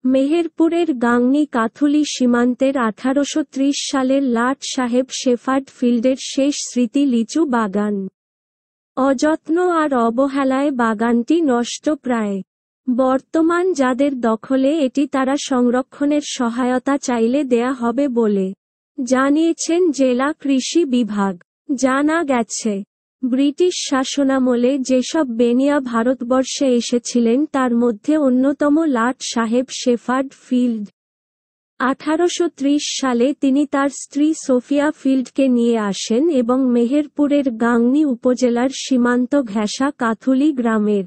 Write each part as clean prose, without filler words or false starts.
মেহেরপুরের গাংনী কাথুলি সীমান্তের 1830 সালের লাট সাহেব শেফার্ড ফিল্ডের শেষ স্মৃতি লিচু বাগান। অযত্ন আর অবহেলায় বাগানটি নষ্ট প্রায়। বর্তমান যাদের দখলে এটি তারা সংরক্ষণের সহায়তা চাইলে দেয়া হবে বলে জানিয়েছেন জেলা কৃষি বিভাগ। জানা গেছে, ব্রিটিশ শাসনামলে যেসব বেনিয়া ভারতবর্ষে এসেছিলেন তার মধ্যে অন্যতম লাট সাহেব শেফার্ড ফিল্ড। 1830 সালে তিনি তার স্ত্রী সোফিয়া ফিল্ডকে নিয়ে আসেন এবং মেহেরপুরের গাংনী উপজেলার সীমান্ত ঘেঁষা কাথুলি গ্রামের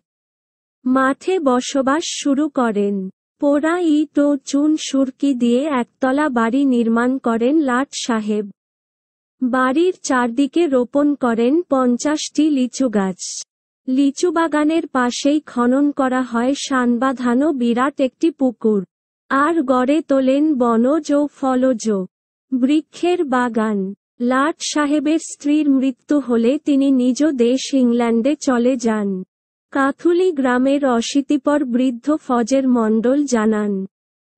মাঠে বসবাস শুরু করেন। পোড়া ইট ও চুন সুরকি দিয়ে একতলা বাড়ি নির্মাণ করেন লাট সাহেব। বাড়ির চারদিকে রোপণ করেন 50টি লিচু গাছ। লিচু বাগানের পাশেই খনন করা হয় শানবাঁধানো বিরাট একটি পুকুর, আর গড়ে তোলেন বনজ ও ফলজ বৃক্ষের বাগান। লাট সাহেবের স্ত্রীর মৃত্যু হলে তিনি নিজ দেশ ইংল্যান্ডে চলে যান। কাথুলি গ্রামের অশীতিপর বৃদ্ধ ফজের মণ্ডল জানান,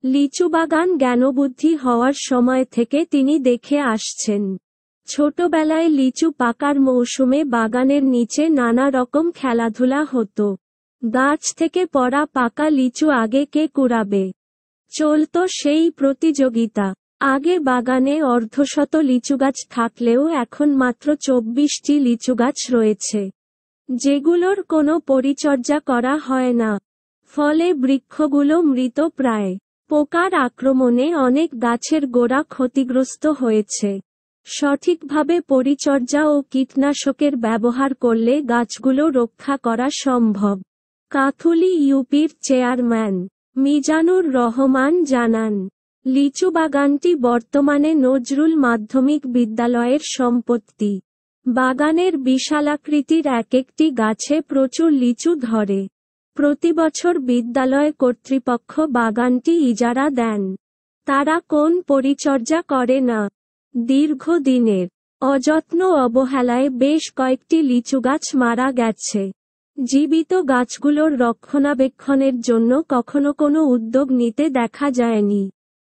লিচু বাগান জ্ঞানবুদ্ধি হওয়ার সময় থেকে তিনি দেখে আসছেন। ছোটবেলায় লিচু পাকার মৌসুমে বাগানের নিচে নানা রকম খেলাধুলা হতো। গাছ থেকে পড়া পাকা লিচু আগে কে কুড়াবে, চলত সেই প্রতিযোগিতা। আগে বাগানে অর্ধশত লিচুগাছ থাকলেও এখন মাত্র 24টি লিচুগাছ রয়েছে, যেগুলোর কোনো পরিচর্যা করা হয় না। ফলে বৃক্ষগুলো মৃত প্রায়। পোকার আক্রমণে অনেক গাছের গোড়া ক্ষতিগ্রস্ত হয়েছে। সঠিকভাবে পরিচর্যা ও কীটনাশকের ব্যবহার করলে গাছগুলো রক্ষা করা সম্ভব। কাথুলি ইউপির চেয়ারম্যান মিজানুর রহমান জানান, লিচু বাগানটি বর্তমানে নজরুল মাধ্যমিক বিদ্যালয়ের সম্পত্তি। বাগানের বিশালাকৃতির এক একটি গাছে প্রচুর লিচু ধরে। প্রতিবছর বিদ্যালয় কর্তৃপক্ষ বাগানটি ইজারা দেন। তারা কোন পরিচর্যা করে না। দীর্ঘদিনের অযত্ন অবহেলায় বেশ কয়েকটি লিচু গাছ মারা গেছে। জীবিত গাছগুলোর রক্ষণাবেক্ষণের জন্য কখনো কোনো উদ্যোগ নিতে দেখা যায়নি।